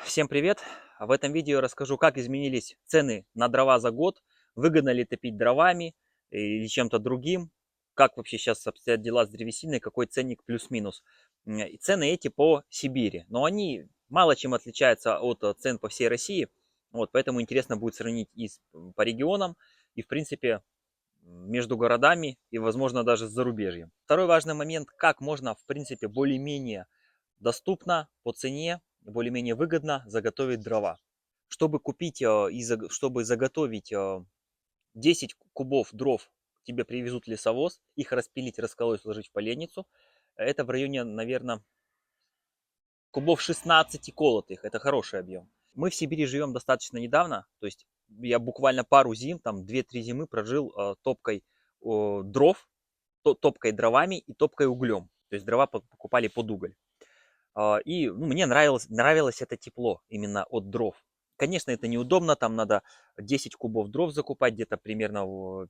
Всем привет! В этом видео расскажу, как изменились цены на дрова за год, выгодно ли топить дровами или чем-то другим, как вообще сейчас обстоят дела с древесиной, какой ценник плюс-минус. И цены эти по Сибири, но они мало чем отличаются от цен по всей России, вот, поэтому интересно будет сравнить по регионам, и в принципе между городами и возможно даже с зарубежьем. Второй важный момент, как можно в принципе более-менее доступно по цене, более-менее выгодно заготовить дрова. Чтобы купить чтобы заготовить 10 кубов дров, тебе привезут лесовоз, их распилить, расколоть, сложить в поленницу. Это в районе, наверное, кубов 16 колотых. Это хороший объем. Мы в Сибири живем достаточно недавно, то есть я буквально пару зим, там 2-3 зимы прожил топкой дров, топкой дровами и топкой углем. То есть дрова покупали под уголь. И мне нравилось это тепло именно от дров. Конечно, это неудобно, там надо 10 кубов дров закупать, где-то примерно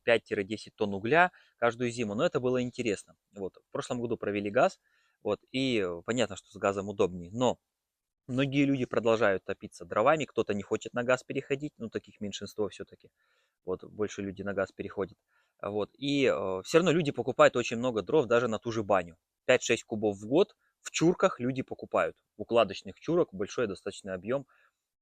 5-10 тонн угля каждую зиму, но это было интересно. Вот. В прошлом году провели газ, вот, и понятно, что с газом удобнее, но многие люди продолжают топиться дровами, кто-то не хочет на газ переходить, ну таких меньшинство все-таки, вот, больше люди на газ переходят. Вот, и все равно люди покупают очень много дров даже на ту же баню. 5-6 кубов в год в чурках люди покупают. Укладочных чурок, большой достаточно объем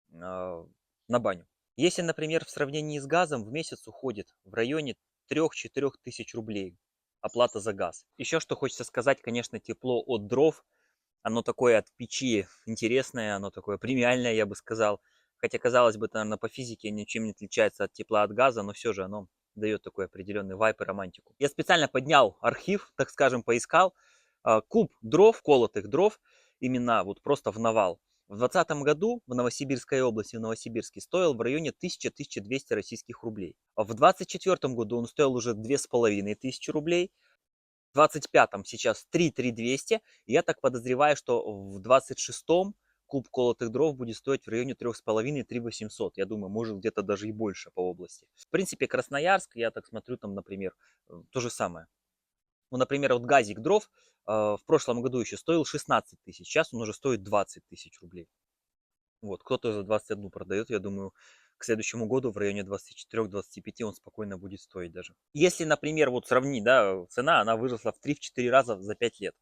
на баню. Если, например, в сравнении с газом в месяц уходит в районе 3-4 тысяч рублей оплата за газ. Еще что хочется сказать, конечно, тепло от дров, оно такое от печи интересное, оно такое премиальное, я бы сказал. Хотя, казалось бы, наверное, по физике ничем не отличается от тепла от газа, но все же оно дает такой определенный вайп и романтику. Я специально поднял архив, так скажем, поискал. Куб дров, колотых дров, именно вот просто в навал. В 2020 году в Новосибирской области, в Новосибирске, стоил в районе 1000-1200 российских рублей. А в 2024 году он стоил уже 2500 рублей. В 25-м сейчас 3 200. Я так подозреваю, что в 26-м куб колотых дров будет стоить в районе 3,5-3 800. Я думаю, может где-то даже и больше по области. В принципе, Красноярск, я так смотрю, там, например, то же самое. Ну, например, вот газик дров в прошлом году еще стоил 16 тысяч, сейчас он уже стоит 20 тысяч рублей. Вот, кто-то за 21 продает, я думаю, к следующему году в районе 24-25 он спокойно будет стоить даже. Если, например, вот сравнить, да, цена, она выросла в 3-4 раза за 5 лет.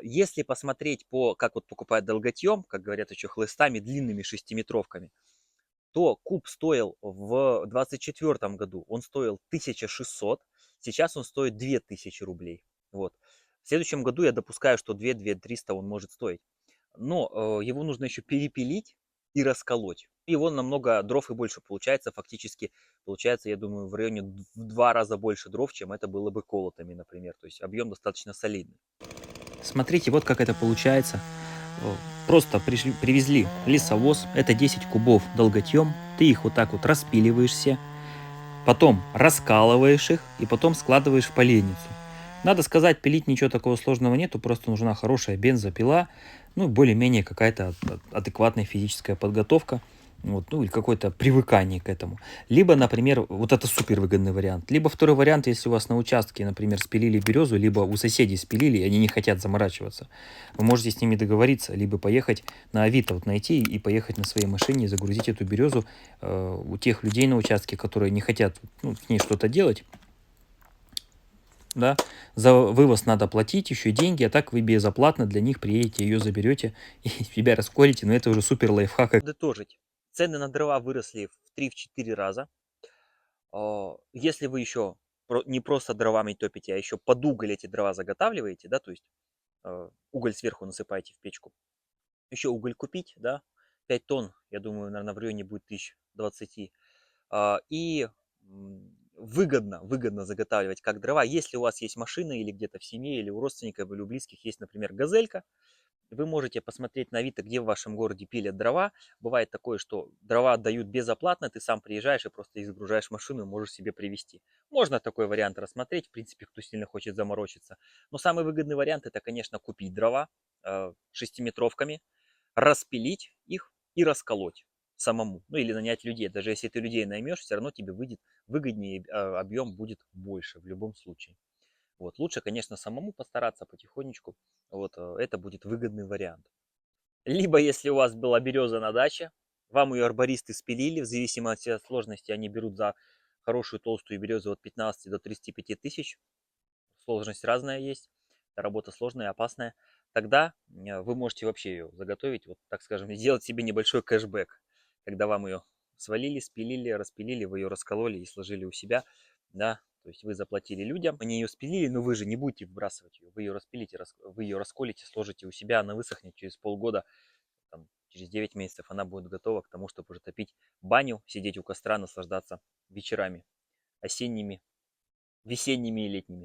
Если посмотреть по, как вот покупают долготьем, как говорят еще хлыстами, длинными шестиметровками, то куб стоил в 24 году, он стоил 1600, сейчас он стоит 2000 рублей. Вот. В следующем году я допускаю, что 2-2300 он может стоить. Но его нужно еще перепилить и расколоть. Его намного дров и больше получается, фактически получается, я думаю, в районе в 2 раза больше дров, чем это было бы колотыми, например. То есть объем достаточно солидный. Смотрите, вот как это получается. Просто привезли лесовоз, это 10 кубов долготьем, ты их вот так вот распиливаешь все, потом раскалываешь их и потом складываешь в поленницу. Надо сказать, пилить ничего такого сложного нету, просто нужна хорошая бензопила, ну, более-менее какая-то адекватная физическая подготовка, вот, ну, или какое-то привыкание к этому. Либо, например, вот это супер выгодный вариант. Либо второй вариант, если у вас на участке, например, спилили березу, либо у соседей спилили, и они не хотят заморачиваться. Вы можете с ними договориться, либо поехать на Авито, вот найти и поехать на своей машине и загрузить эту березу у тех людей на участке, которые не хотят с ней что-то делать. Да, за вывоз надо платить еще деньги, а так вы безоплатно для них приедете, ее заберете и себя расколите, но это уже супер лайфхак. Подытожить. Цены на дрова выросли в 3-4 раза. Если вы еще не просто дровами топите, а еще под уголь эти дрова заготавливаете, да, то есть уголь сверху насыпаете в печку, еще уголь купить, да, 5 тонн, я думаю, наверное, в районе будет 1020. И выгодно заготавливать как дрова. Если у вас есть машина или где-то в семье, или у родственников, или у близких есть, например, газелька, вы можете посмотреть на Авито, где в вашем городе пилят дрова. Бывает такое, что дрова отдают безоплатно, ты сам приезжаешь и просто их загружаешь в машину и можешь себе привезти. Можно такой вариант рассмотреть, в принципе, кто сильно хочет заморочиться. Но самый выгодный вариант это, конечно, купить дрова шестиметровками, распилить их и расколоть самому. Ну или нанять людей. Даже если ты людей наймешь, все равно тебе выйдет выгоднее, объем будет больше в любом случае. Вот. Лучше, конечно, самому постараться потихонечку. Вот, это будет выгодный вариант. Либо, если у вас была береза на даче, вам ее арбористы спилили, в зависимости от сложности они берут за хорошую толстую березу от 15 до 35 тысяч. Сложность разная есть, работа сложная, опасная. Тогда вы можете вообще ее заготовить, вот так скажем, сделать себе небольшой кэшбэк, когда вам ее свалили, спилили, распилили, вы ее раскололи и сложили у себя, да, то есть вы заплатили людям, они ее спилили, но вы же не будете выбрасывать ее, вы ее распилите, вы ее расколите, сложите у себя, она высохнет через полгода, там, через 9 месяцев она будет готова к тому, чтобы уже топить баню, сидеть у костра, наслаждаться вечерами осенними, весенними и летними.